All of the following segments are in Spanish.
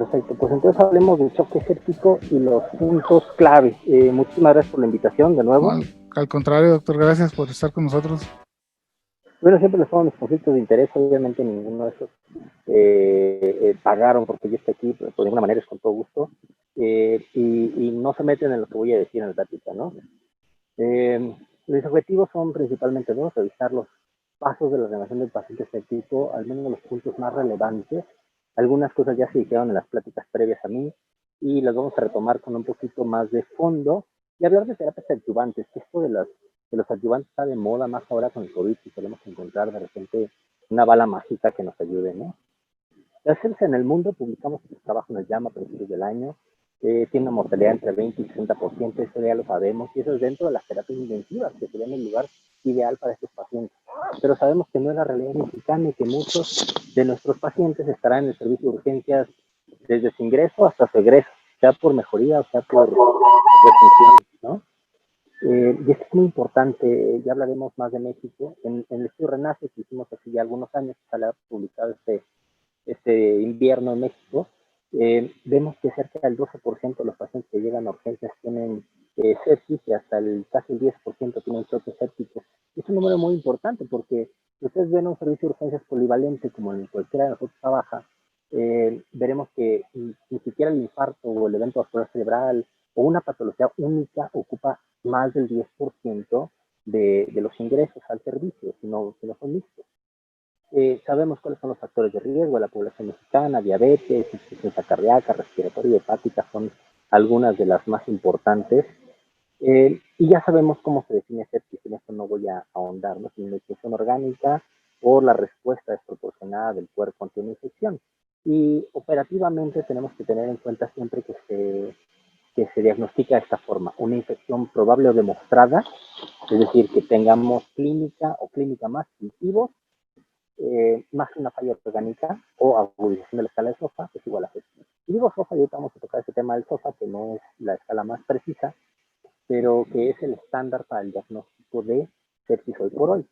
Perfecto, pues entonces hablemos del choque séptico y los puntos clave. Muchísimas gracias por la invitación de No, nuevo. al contrario, doctor, gracias por estar con nosotros. Bueno, siempre les pongo mis conflictos de interés, obviamente ninguno de esos pagaron porque yo estoy aquí, pero de ninguna manera es con todo gusto. Y no se meten en lo que voy a decir en la plática, ¿no? Los objetivos son principalmente dos: revisar los pasos de la renovación del paciente séptico, al menos los puntos más relevantes. Algunas cosas ya se dijeron en las pláticas previas a mí y las vamos a retomar con un poquito más de fondo y hablar de terapias adyuvantes, que esto de los adyuvantes está de moda más ahora con el COVID y queremos encontrar de repente una bala mágica que nos ayude, ¿no? Hacerse en el mundo, publicamos este trabajo en el JAMA a principios del año, tiene una mortalidad entre 20 y 60%, eso ya lo sabemos, y eso es dentro de las terapias intensivas, que serían el lugar ideal para estos pacientes. Pero sabemos que no es la realidad mexicana y que muchos de nuestros pacientes estarán en el servicio de urgencias desde su ingreso hasta su egreso, sea por mejoría o sea por refunción, ¿no? Y esto es muy importante, ya hablaremos más de México. En el estudio Renace, que hicimos hace ya algunos años, que se ha publicado este invierno en México, vemos que cerca del 12% de los pacientes que llegan a urgencias tienen sepsis y hasta casi el 10% tienen choque séptico. Es un número muy importante porque si ustedes ven un servicio de urgencias polivalente como en cualquiera de nosotros trabaja, veremos que ni siquiera el infarto o el evento vascular cerebral o una patología única ocupa más del 10% de los ingresos al servicio, si no son mixtos. Sabemos cuáles son los factores de riesgo de la población mexicana: diabetes, insuficiencia cardíaca, respiratoria y hepática son algunas de las más importantes. Y ya sabemos cómo se define sepsis, en esto no voy a ahondar, ¿no? Sin infección orgánica por la respuesta desproporcionada del cuerpo ante una infección. Y operativamente tenemos que tener en cuenta siempre que se diagnostica de esta forma: una infección probable o demostrada, es decir, que tengamos clínica o clínica más positivos, más que una falla orgánica o agudización de la escala de SOFA, es igual a sepsis. Y digo SOFA, y ahorita vamos a tocar ese tema del SOFA, que no es la escala más precisa, pero que es el estándar para el diagnóstico de sepsis hoy por hoy.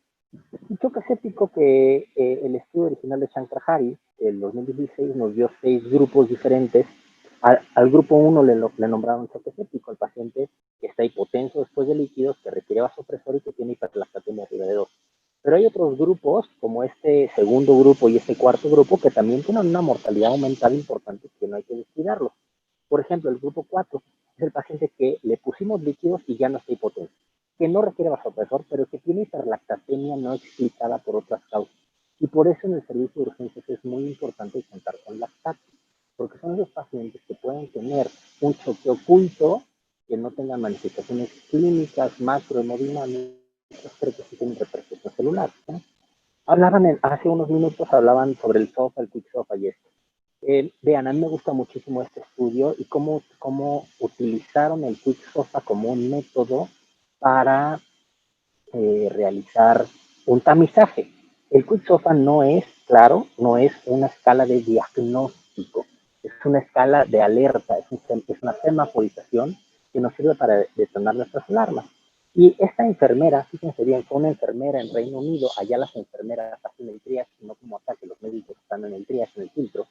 Y choque séptico, que el estudio original de Shankar-Hari, el 2016, nos dio 6 grupos diferentes. Al grupo 1 le nombraron choque séptico al paciente que está hipotenso después de líquidos, que requiere vasopresor y que tiene hiperlactatemia arriba de 2. Pero hay otros grupos, como este segundo grupo y este cuarto grupo, que también tienen una mortalidad aumentada importante, que no hay que descuidarlos. Por ejemplo, el grupo 4 es el paciente que le pusimos líquidos y ya no está hipotenso, que no requiere vasopresor, pero que tiene hiperlactatemia no explicada por otras causas. Y por eso en el servicio de urgencias es muy importante contar con lactato, porque son esos pacientes que pueden tener un choque oculto, que no tengan manifestaciones clínicas macrohemodinámicas, pero que sí tienen repercusión celular, ¿no? Hace unos minutos hablaban sobre el SOFA, el Quick SOFA y esto. Vean, a mí me gusta muchísimo este estudio y cómo utilizaron el Quick SOFA como un método para realizar un tamizaje. El Quick SOFA no es, claro, no es una escala de diagnóstico, es una escala de alerta, es una semaforización que nos sirve para detonar nuestras alarmas. Y esta enfermera, fíjense bien, fue una enfermera en Reino Unido. Allá las enfermeras hacen el triage, no como acá que los médicos están en el triage, en el filtro.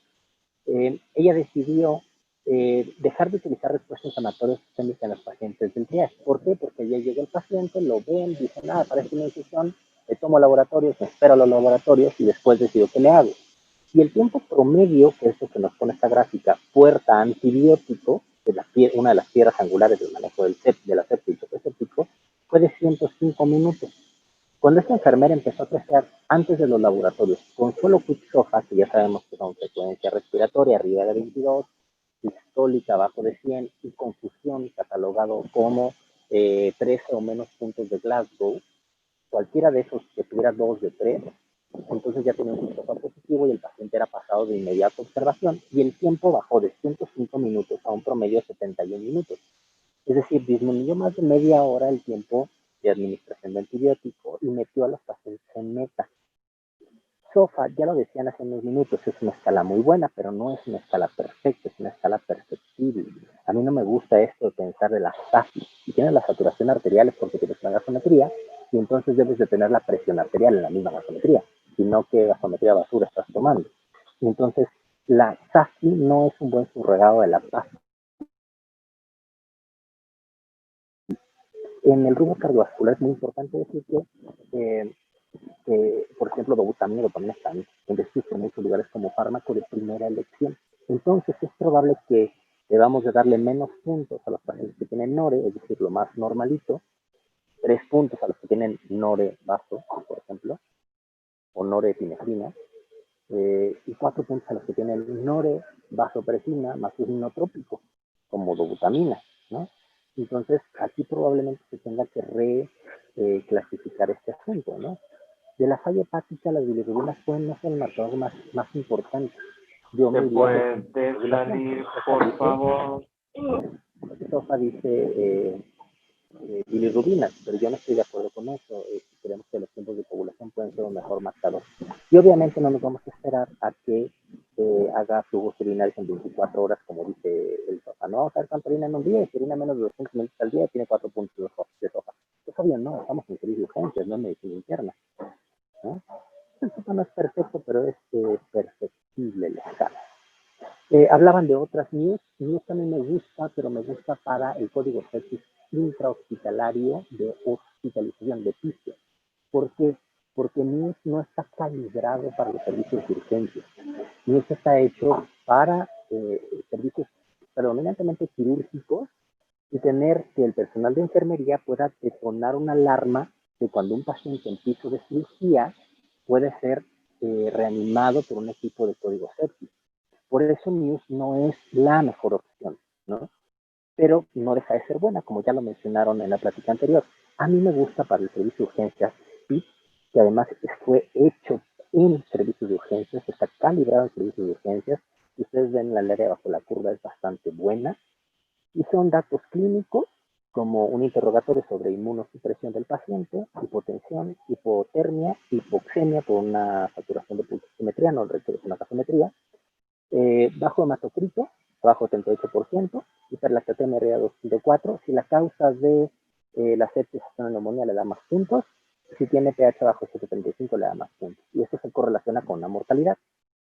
Ella decidió dejar de utilizar respuestas inflamatorias sistémicas en los pacientes del triage. ¿Por qué? Porque ya llega el paciente, lo ven, dicen, parece una infección, le tomo laboratorios, me espero a los laboratorios y después decido qué le hago. Y el tiempo promedio, que es lo que nos pone esta gráfica, puerta antibiótico, que es una de las piedras angulares del manejo de la sepsis séptico, fue de 105 minutos. Cuando esta enfermera empezó a trastear antes de los laboratorios con solo Quick SOFA, que ya sabemos que son frecuencia respiratoria arriba de 22, sistólica abajo de 100 y confusión catalogado como 13 o menos puntos de Glasgow, cualquiera de esos que tuviera 2 de 3, entonces ya tenía un Quick SOFA positivo y el paciente era pasado de inmediato a observación y el tiempo bajó de 105 minutos a un promedio de 71 minutos. Es decir, disminuyó más de media hora el tiempo de administración de antibiótico y metió a los pacientes en meta. SOFA, ya lo decían hace unos minutos, es una escala muy buena, pero no es una escala perfecta, es una escala perfectible. A mí no me gusta esto de pensar de las SAFI. Si tienes la saturación arterial es porque tienes una gasometría y entonces debes de tener la presión arterial en la misma gasometría, sino que gasometría basura estás tomando. Y entonces La SASI no es un buen subrogado de la paz. En el rubro cardiovascular es muy importante decir que por ejemplo, dobutamina y dopamina están en desuso en muchos lugares como fármaco de primera elección. Entonces, es probable que debamos de darle menos puntos a los pacientes que tienen NORE, es decir, lo más normalito, 3 puntos a los que tienen NORE vaso, por ejemplo, o norepinefrina, y 4 puntos a los que tienen NORE vasopresina más un inotrópico, como dobutamina, ¿no? Entonces, aquí probablemente se tenga que reclasificar este asunto, ¿no? De la falla hepática, las bilirrubinas pueden no ser el marcador más importante. Yo ¿Se me iría puede salir, por favor? Sofa dice bilirrubinas, pero yo no estoy de acuerdo con eso. Creemos que los tiempos de población pueden ser un mejor marcador. Y obviamente no nos vamos a esperar a que haga flujos urinarios en 24 horas, como dice el Sofa. No vamos a ver cuánto orina en un día, si orina menos de 200 minutos al día, tiene 4 puntos de Sofa. Pues obvio no, estamos en servicio de urgencias, no en medicina interna, ¿no? El Sofa no es perfecto, pero es perfectible la escala. Hablaban de otras news. News también me gusta, pero me gusta para el código sepsis intrahospitalario de hospitalización de piso. ¿Por qué? Porque news no está calibrado para los servicios de urgencia. News está hecho para servicios predominantemente quirúrgicos y tener que el personal de enfermería pueda detonar una alarma de cuando un paciente en piso de cirugía puede ser reanimado por un equipo de código sepsis. Por eso News no es la mejor opción, ¿no? Pero no deja de ser buena, como ya lo mencionaron en la plática anterior. A mí me gusta para el servicio de urgencias, ¿sí? Que además fue hecho en servicios de urgencias, está calibrado en servicios de urgencias. Si ustedes ven la área bajo la curva es bastante buena. Y son datos clínicos, como un interrogatorio sobre inmunosupresión del paciente, hipotensión, hipotermia, hipoxemia por una saturación de pulsimetría, no requiere una gasometría, bajo hematocrito, bajo 38%, hiperlactatemia RA 2.4. Si la causa de la sepsis es una neumonía, le da más puntos. Si tiene pH bajo 7.35, le da más puntos. Y eso se correlaciona con la mortalidad.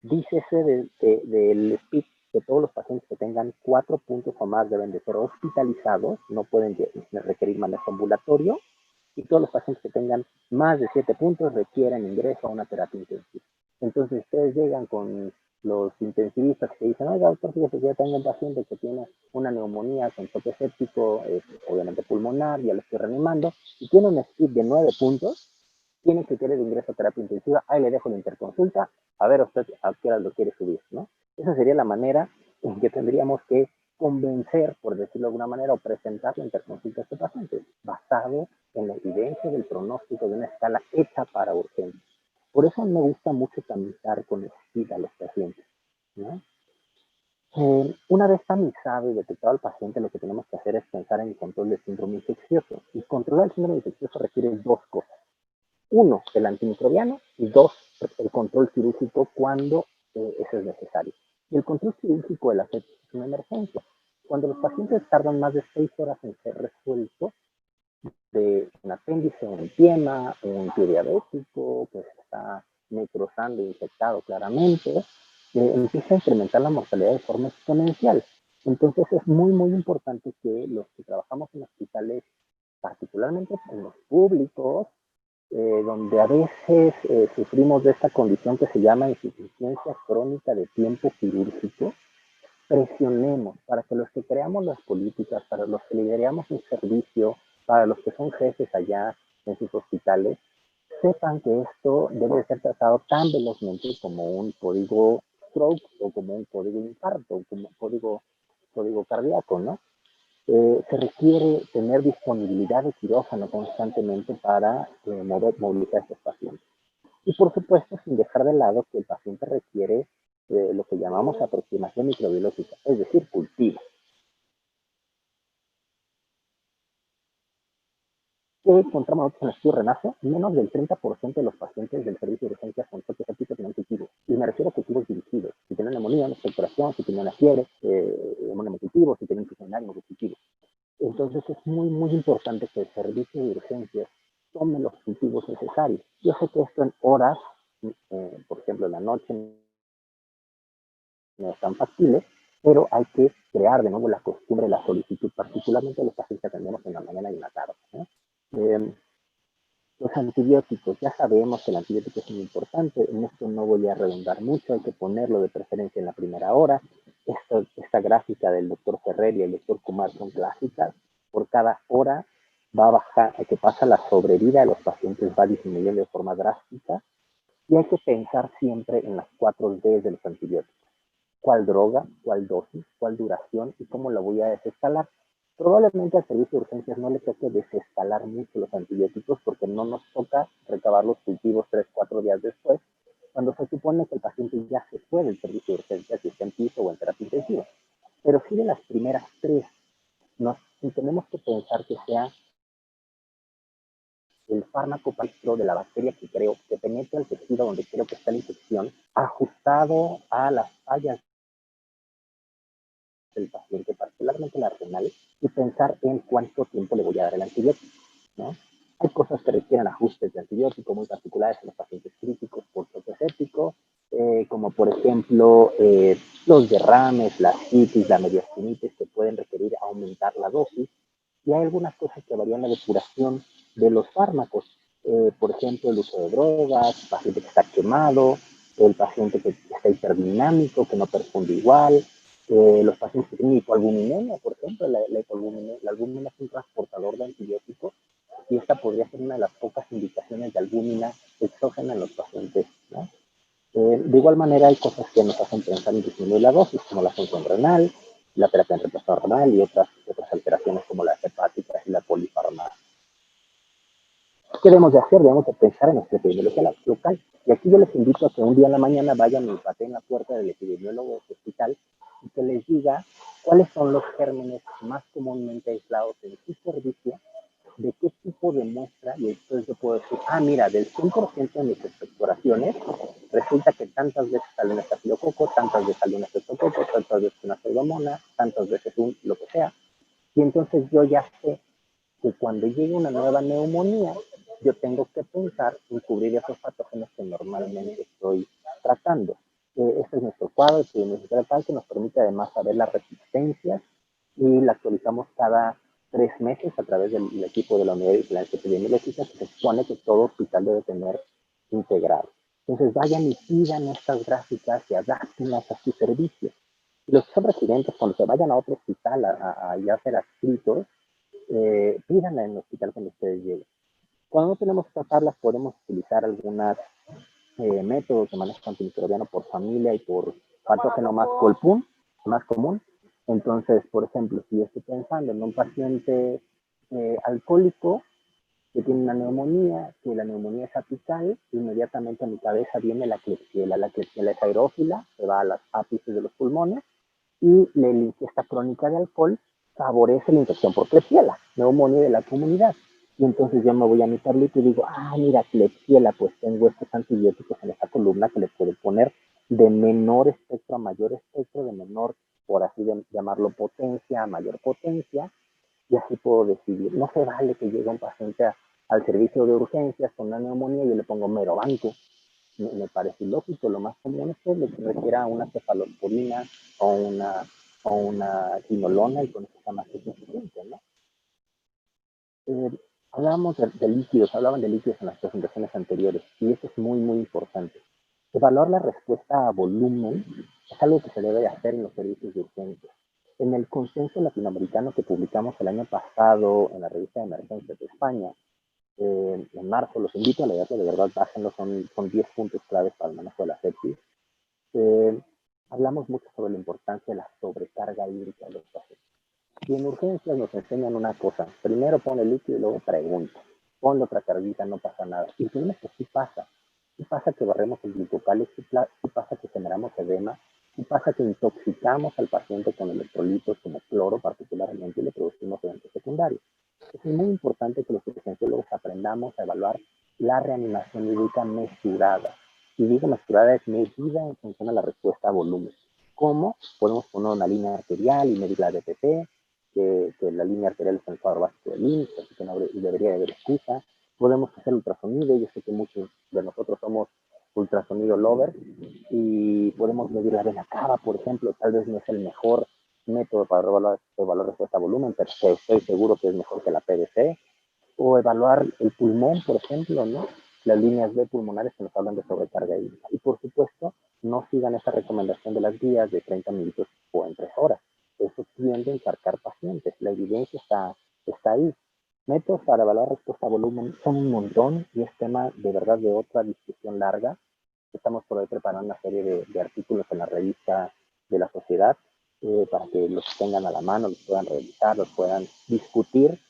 Dícese del SPID que todos los pacientes que tengan 4 puntos o más deben de ser hospitalizados, no pueden requerir manejo ambulatorio, y todos los pacientes que tengan más de 7 puntos requieren ingreso a una terapia intensiva. Entonces ustedes llegan con los intensivistas que dicen, oiga, doctor, fíjese que ya tengo un paciente que tiene una neumonía con choque séptico, obviamente pulmonar, ya lo estoy reanimando, y tiene un SPID de 9 puntos, tiene que querer ingreso a terapia intensiva, ahí le dejo la interconsulta, a ver usted a qué hora lo quiere subir, ¿no? Esa sería la manera en que tendríamos que convencer, por decirlo de alguna manera, o presentar la interconsulta a este paciente, basado en la evidencia del pronóstico de una escala hecha para urgencia. Por eso me gusta mucho tamizar con SPID a los pacientes, ¿no? Una vez tamizado y detectado al paciente, lo que tenemos que hacer es pensar en el control del síndrome infeccioso. Y controlar el síndrome infeccioso requiere dos cosas. Uno, el antimicrobiano, y dos, el control quirúrgico cuando eso es necesario. Y el control quirúrgico de la sepsis es una emergencia. Cuando los pacientes tardan más de 6 horas en ser resueltos de un apéndice, un empiema, un pie diabético que se está necrosando e infectado claramente, empieza a incrementar la mortalidad de forma exponencial. Entonces es muy importante que los que trabajamos en hospitales, particularmente en los públicos, donde a veces sufrimos de esta condición que se llama insuficiencia crónica de tiempo quirúrgico, presionemos para que los que creamos las políticas, para los que lideramos un servicio, para los que son jefes allá en sus hospitales, sepan que esto debe ser tratado tan velozmente como un código stroke o como un código infarto, como un código cardíaco, ¿no? Se requiere tener disponibilidad de quirófano constantemente para movilizar a estos pacientes. Y por supuesto, sin dejar de lado que el paciente requiere lo que llamamos aproximación microbiológica, es decir, cultivo. ¿Qué encontramos nosotros en el estudio RENACE? Menos del 30% de los pacientes del servicio de urgencias con choque séptico tienen cultivos. Y me refiero a cultivos dirigidos. Si tienen neumonía, una expectoración, si tienen una fiebre, hemocultivo, si tienen funcionario cultivo. Entonces es muy importante que el servicio de urgencias tome los cultivos necesarios. Yo sé que esto en horas, por ejemplo, en la noche, no es tan factible, pero hay que crear de nuevo la costumbre, la solicitud, particularmente los pacientes que atendemos en la mañana y en la tarde, ¿no? Los antibióticos, ya sabemos que el antibiótico es muy importante, en esto no voy a redundar mucho, hay que ponerlo de preferencia en la primera hora. Esta gráfica del doctor Ferrer y el doctor Kumar son clásicas. Por cada hora va a bajar, que pasa la sobrevida de los pacientes va disminuyendo de forma drástica, y hay que pensar siempre en las 4D de los antibióticos. ¿Cuál droga, cuál dosis, cuál duración y cómo la voy a desescalar? Probablemente al servicio de urgencias no le toque desescalar mucho los antibióticos porque no nos toca recabar los cultivos 3-4 días después, cuando se supone que el paciente ya se fue del servicio de urgencias, si está en piso o en terapia intensiva. Pero sí de las primeras 3, tenemos que pensar que sea el fármaco paistro de la bacteria que creo que penetra el tejido donde creo que está la infección, ajustado a las fallas del paciente, particularmente la renal, y pensar en cuánto tiempo le voy a dar el antibiótico, ¿no? Hay cosas que requieren ajustes de antibiótico muy particulares en los pacientes críticos por choque séptico, como por ejemplo los derrames, la citis, la mediastinitis, que pueden requerir aumentar la dosis, y hay algunas cosas que varían la depuración de los fármacos, por ejemplo el uso de drogas, el paciente que está quemado, el paciente que está hiperdinámico, que no perfunde igual, los pacientes que tienen hipoalbuminemia, por ejemplo, la albúmina es un transportador de antibióticos y esta podría ser una de las pocas indicaciones de albúmina exógena en los pacientes, ¿no? De igual manera hay cosas que nos hacen pensar en disminuir la dosis, como la función renal, la terapia en reemplazo renal y otras alteraciones como las hepáticas y la polifarmacia. ¿Qué debemos de hacer? Debemos de pensar en nuestra epidemiología local. Y aquí yo les invito a que un día en la mañana vayan y pateen la puerta del epidemiólogo del hospital y que les diga cuáles son los gérmenes más comúnmente aislados en su servicio, de qué tipo de muestra, y entonces yo puedo decir, mira, del 100% de mis expectoraciones, resulta que tantas veces sale un estafilococo, tantas veces sale un estreptococo, tantas veces una pseudomonas, tantas veces un lo que sea. Y entonces yo ya sé que cuando llegue una nueva neumonía, yo tengo que pensar en cubrir esos patógenos que normalmente estoy tratando. Este es nuestro cuadro epidemiológico que nos permite además saber las resistencias y la actualizamos cada 3 meses a través del equipo de la unidad de vigilancia epidemiológica que se supone que todo hospital debe tener integrado. Entonces vayan y pidan estas gráficas y adáptenlas a su servicio. Y los que son residentes, cuando se vayan a otro hospital a ya ser adscritos, pídanla en el hospital cuando ustedes lleguen. Cuando no tenemos estas tablas, podemos utilizar algunos métodos de manejo antimicrobiano por familia y por patógeno más común. Entonces, por ejemplo, si yo estoy pensando en un paciente alcohólico que tiene una neumonía, que la neumonía es apical, inmediatamente a mi cabeza viene la Klebsiella. La Klebsiella es aerófila, se va a las ápices de los pulmones, y la ingesta crónica de alcohol favorece la infección por Klebsiella, neumonía de la comunidad. Y entonces yo me voy a mi tablita y digo, mira, Klebsiella, pues tengo estos antibióticos en esta columna que le puedo poner de menor espectro a mayor espectro, de menor, por así llamarlo, potencia a mayor potencia, y así puedo decidir. No se vale que llegue un paciente al servicio de urgencias con una neumonía y yo le pongo mero banco. Me parece ilógico. Lo más común es que le requiera una cefalosporina o una quinolona y con eso está más que suficiente, ¿no? Hablábamos de líquidos, hablaban de líquidos en las presentaciones anteriores y eso es muy, muy importante. Evaluar la respuesta a volumen es algo que se debe de hacer en los servicios de urgencia. En el consenso latinoamericano que publicamos el año pasado en la revista de Emergencias de España, en marzo, los invito a leerlo, de verdad, bájenlo, son 10 puntos claves para el manejo de la sepsis. Hablamos mucho sobre la importancia de la sobrecarga hídrica de los pacientes. Y en urgencias nos enseñan una cosa, primero pon el líquido y luego pregunta. Ponle otra carguita, no pasa nada. Y el que sí pasa. Sí pasa que barremos el glucocálix, sí pasa que generamos edema, sí pasa que intoxicamos al paciente con electrolitos como cloro particularmente y le producimos eventos secundarios. Es muy importante que los urgenciólogos aprendamos a evaluar la reanimación hídrica mesurada. Y digo mesurada es medida en función a la respuesta a volumen. ¿Cómo? Podemos poner una línea arterial y medir la DPP, que la línea arterial es el cuadro básico del IMSS, así que no debería de haber excusa. Podemos hacer ultrasonido, yo sé que muchos de nosotros somos ultrasonido lovers, y podemos medir la vena cava, por ejemplo. Tal vez no es el mejor método para evaluar respuesta a volumen, pero estoy seguro que es mejor que la PVC. O evaluar el pulmón, por ejemplo, ¿no? Las líneas B pulmonares que nos hablan de sobrecarga hídrica. Y por supuesto, no sigan esa recomendación de las guías de 30 minutos o en 3 horas. Eso tiende a encarcar pacientes. La evidencia está ahí. Métodos para evaluar respuesta a volumen son un montón y es tema de verdad de otra discusión larga. Estamos por ahí preparando una serie de artículos en la revista de la sociedad para que los tengan a la mano, los puedan revisar, los puedan discutir.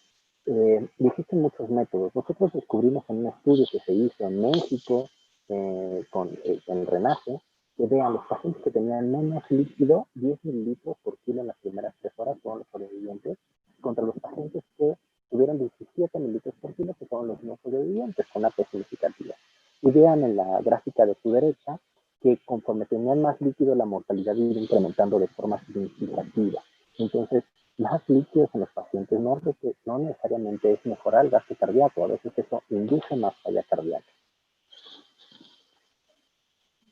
Y existen muchos métodos. Nosotros descubrimos en un estudio que se hizo en México en Renace, que vean, los pacientes que tenían menos líquido, 10 mililitros por kilo en las primeras 3 horas, fueron los sobrevivientes, contra los pacientes que tuvieron 17 mililitros por kilo, que fueron los no sobrevivientes, con una P significativa. Y vean en la gráfica de su derecha que conforme tenían más líquido, la mortalidad iba incrementando de forma significativa. Entonces, más líquidos en los pacientes no necesariamente es mejorar el gasto cardíaco, a veces eso induce más falla cardíaca.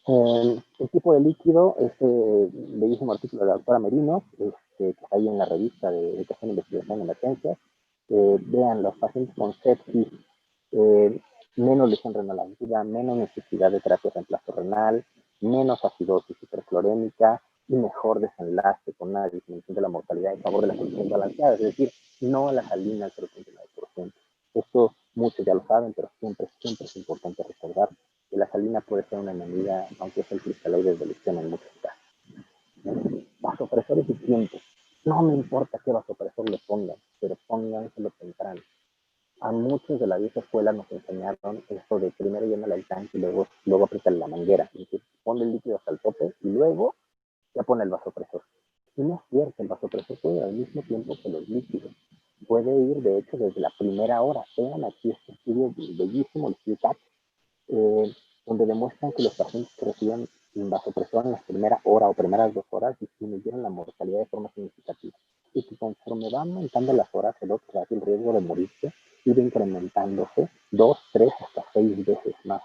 El tipo de líquido, este bellísimo artículo de la doctora Merino, que está ahí en la revista de Educación e Investigación en Emergencias. Vean, los pacientes con sepsis, menos lesión renal aguda, menos necesidad de terapia de reemplazo renal, menos acidosis hiperclorémica y mejor desenlace con una disminución de la mortalidad en favor de la solución balanceada, es decir, no a la salina al 0.9%. Esto muchos ya lo saben, pero siempre es importante recordar que la salina puede ser una enemiga, aunque es el cristaloide de elección en muchos casos. Vasopresor eficiente. No me importa qué vasopresor le pongan, pero pónganselo temprano. A muchos de la vieja escuela nos enseñaron esto de primero llénale el tanque y luego apriétale la manguera. Es decir, ponle el líquido hasta el tope y luego ya pone el vasopresor. Y no es cierto, el vasopresor puede ir al mismo tiempo que los líquidos. Puede ir, de hecho, desde la primera hora. Vean aquí este estudio bellísimo, el CUCAT, donde demuestran que los pacientes que reciben vasopresor en la primera hora o primeras 2 horas disminuyeron la mortalidad de forma significativa. Y que conforme van aumentando las horas, el riesgo de morirse iba incrementándose 2, 3, hasta 6 veces más.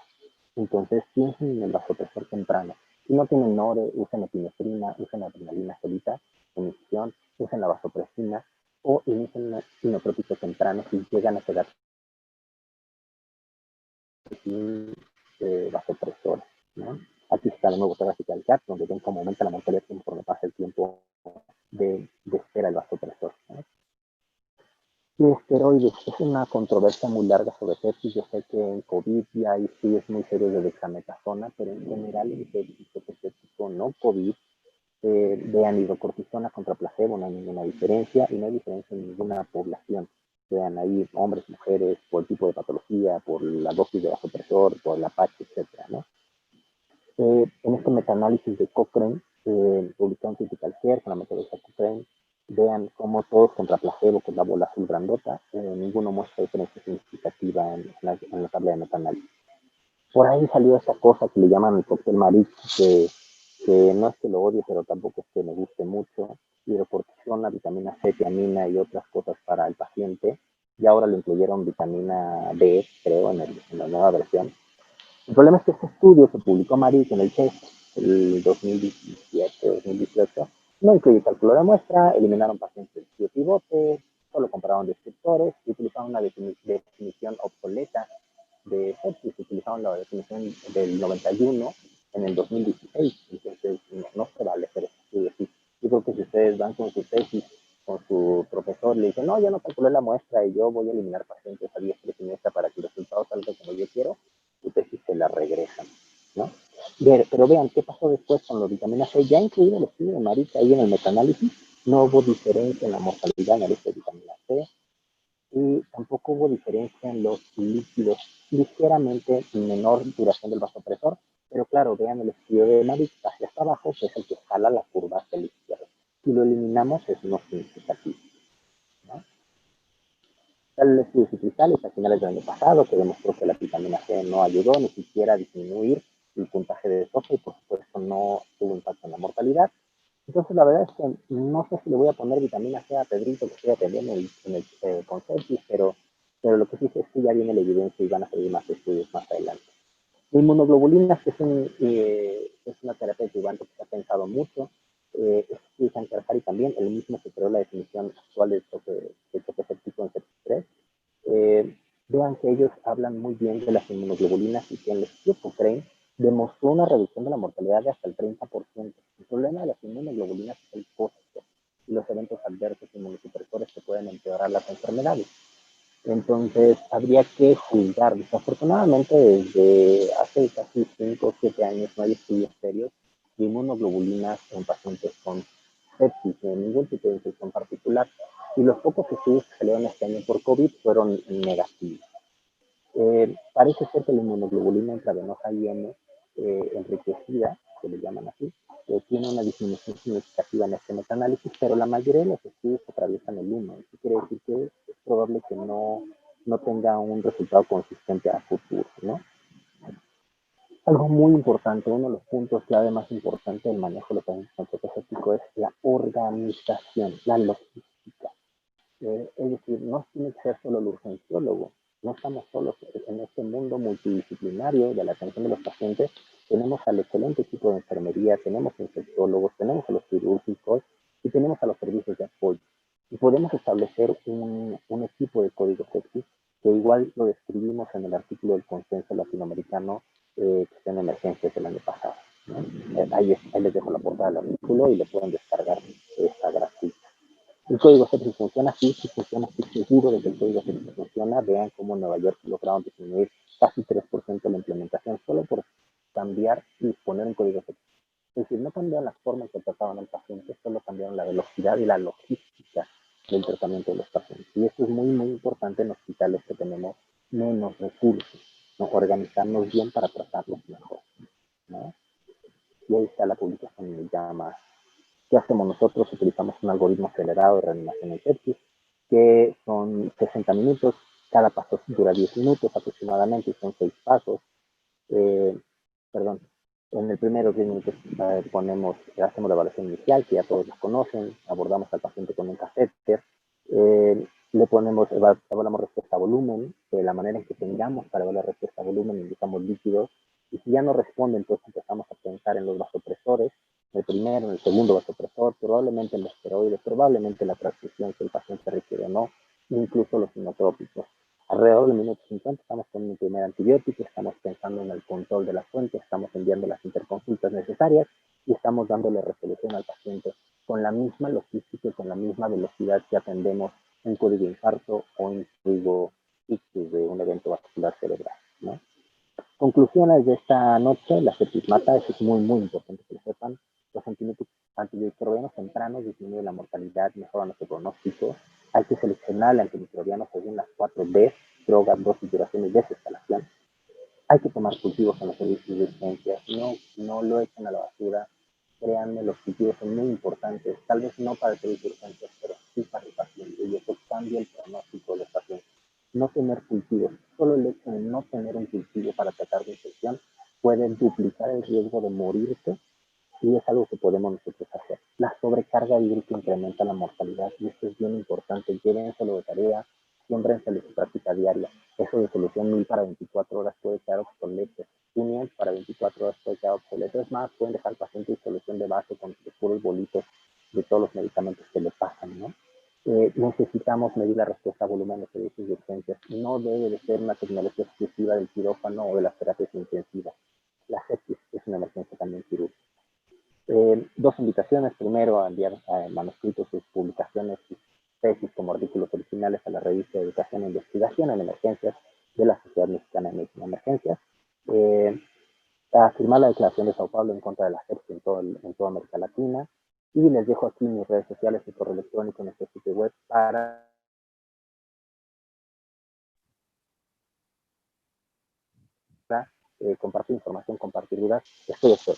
Entonces piensen en el vasopresor temprano. Si no tienen NORE, usen epinefrina, usen adrenalina solita, emisión, usen la vasopresina o inicien un inotrópico temprano si llegan a quedar sin vasopresores, ¿no? Aquí está de nuevo otra gráfica del CAT, donde ven cómo aumenta la mortalidad conforme pasa el tiempo de espera del vasopresor, ¿no? Y esteroides, es una controversia muy larga sobre sepsis. Yo sé que en COVID ya hay estudios muy serios de dexametasona, pero en general en sepsis séptico no COVID, vean hidrocortisona contra placebo, no hay ninguna diferencia y no hay diferencia en ninguna población. Vean ahí hombres, mujeres, por el tipo de patología, por la dosis de vasopresor, por la patch, etcétera, ¿no? En este metaanálisis de Cochrane, publicado en Critical Care con la metodología Cochrane, vean cómo todos contra placebo, con la bola azul grandota, ninguno muestra diferencia significativa en la tabla de metaanálisis. Por ahí salió esta cosa que le llaman el cóctel Marit, que no es que lo odie, pero tampoco es que me guste mucho. Hidrocortisona, vitamina C, tiamina y otras cosas para el paciente. Y ahora le incluyeron vitamina D, creo, en la nueva versión. El problema es que este estudio que publicó Marit en el CHEST, el 2017-2018, no incluye cálculo de muestra, eliminaron pacientes de pivote, solo compararon descriptores y utilizaron una definición obsoleta de sepsis, utilizaron la definición del 91 en el 2016, entonces no se vale hacer este estudio así. Yo creo que si ustedes van con su tesis, con su profesor, le dicen, no, yo no calculé la muestra y yo voy a eliminar pacientes a diestra y siniestra para que el resultado salga como yo quiero, su tesis se la regresan, ¿no? Pero vean, ¿qué pasó después con la vitamina C? Ya incluido el estudio de Marita ahí en el metaanálisis, no hubo diferencia en la mortalidad en la lista de vitamina C, y tampoco hubo diferencia en los líquidos, ligeramente menor duración del vasopresor, pero claro, vean el estudio de Marit hacia hasta abajo, que es el que jala la curva hacia la izquierda. Si lo eliminamos es no significativo, ¿no? El estudio ciclicales a finales del año pasado, que demostró que la vitamina C no ayudó ni siquiera a disminuir el puntaje de soja y por supuesto no tuvo impacto en la mortalidad. Entonces la verdad es que no sé si le voy a poner vitamina C a Pedrito que estoy atendiendo en el con sepsis, pero lo que sí sé es que ya viene la evidencia y van a seguir más estudios más adelante. La inmunoglobulina, que es una terapia adyuvante que se ha pensado mucho. Susan Carhari también, el mismo que creó la definición actual de choque séptico en sepsis 3. Vean que ellos hablan muy bien de las inmunoglobulinas y que en el estudio Cochrane demostró una reducción de la mortalidad de hasta el 30%. El problema de las inmunoglobulinas es el costo y los eventos adversos inmunosupresores que pueden empeorar las enfermedades. Entonces, habría que juzgar. Desafortunadamente, desde hace casi 5 o 7 años no hay estudios serios de inmunoglobulinas en pacientes con sepsis, en ningún tipo de infección particular. Y los pocos estudios que salieron este año por COVID fueron negativos. Parece ser que la inmunoglobulina intravenosa IM enriquecida, que le llaman así, tiene una disminución significativa en este metaanálisis, pero la mayoría de los estudios atraviesan el 1. Eso quiere decir que es probable que no tenga un resultado consistente a futuro, ¿no? Algo muy importante, uno de los puntos clave más importantes del manejo de los pacientes con choque séptico es la organización, la logística. Es decir, no tiene que ser solo el urgenciólogo, no estamos solos en este mundo multidisciplinario de la atención de los pacientes. Tenemos al excelente equipo de enfermería, tenemos infectólogos, tenemos a los quirúrgicos y tenemos a los servicios de apoyo. Y podemos establecer un equipo de código sepsis que igual lo describimos en el artículo del consenso latinoamericano que está en emergencias del año pasado, ¿no? Ahí les dejo la portada del artículo y lo pueden descargar, está gratuito. El código sepsis funciona así, si funciona, estoy seguro de que el código sepsis funciona. Vean cómo en Nueva York lograron disminuir casi 3% la implementación solo por cambiar y poner un código sepsis. Es decir, no cambiaron las formas que trataban al paciente, solo cambiaron la velocidad y la logística del tratamiento de los pacientes. Y esto es muy, muy importante en hospitales que tenemos menos recursos, ¿no? Organizarnos bien para tratarlos mejor, ¿no? Y ahí está la publicación en el llama. ¿Qué hacemos nosotros? Utilizamos un algoritmo acelerado de reanimación en sepsis, que son 60 minutos, cada paso dura 10 minutos aproximadamente, y son 6 pasos. Perdón, en el primero 10 minutos hacemos la evaluación inicial, que ya todos la conocen, abordamos al paciente con un catéter, evaluamos respuesta a volumen, de la manera en que tengamos para evaluar respuesta a volumen, indicamos líquidos, y si ya no responde, entonces empezamos a pensar en los vasopresores, el primero, en el segundo vasopresor, probablemente en los esteroides, probablemente la transfusión que el paciente requiere o no, incluso los inotrópicos. Alrededor del minuto 50 estamos con el primer antibiótico, estamos pensando en el control de la fuente, estamos enviando las interconsultas necesarias y estamos dándole resolución al paciente con la misma logística y con la misma velocidad que atendemos un código de infarto o un código ictus de un evento vascular cerebral, ¿no? Conclusiones de esta noche: la sepsis mata, eso es muy, muy importante que lo sepan. Los antimicrobianos tempranos disminuyen la mortalidad, mejoran nuestro pronóstico. Hay que seleccionar el antimicrobiano según las 4 Ds: drogas, dosis, duración y desescalación. Hay que tomar cultivos en los servicios de urgencias, no lo echen a la basura. Créanme, los cultivos son muy importantes, tal vez no para el servicio de urgencias, pero sí para el paciente, y eso cambia el pronóstico de los pacientes. No tener cultivos, solo el hecho de no tener un cultivo para tratar de infección puede duplicar el riesgo de morirse, y es algo que podemos nosotros hacer. La sobrecarga hídrica incrementa la mortalidad y esto es bien importante. Llévenselo de tarea, siémbrenselo en su práctica diaria. Eso de solución 1000 para 24 horas puede quedar obsoleto. 500 para 24 horas puede quedar obsoleto. Es más, pueden dejar al paciente en solución de base con los puros bolitos de todos los medicamentos que le pasan, ¿no? Necesitamos medir la respuesta a volumen en los servicios de urgencias. No debe de ser una tecnología exclusiva del quirófano o de las terapias intensivas. La sepsis es una emergencia también quirúrgica. 2 invitaciones: primero, a enviar manuscritos, sus publicaciones, sus tesis como artículos originales a la revista de Educación e Investigación en Emergencias de la Sociedad Mexicana de Medicina de Emergencias. A firmar la Declaración de Sao Paulo en contra de la sepsis en toda América Latina. Y les dejo aquí mis redes sociales y correo electrónico en nuestro sitio web para compartir información, compartir dudas. Estoy a espera.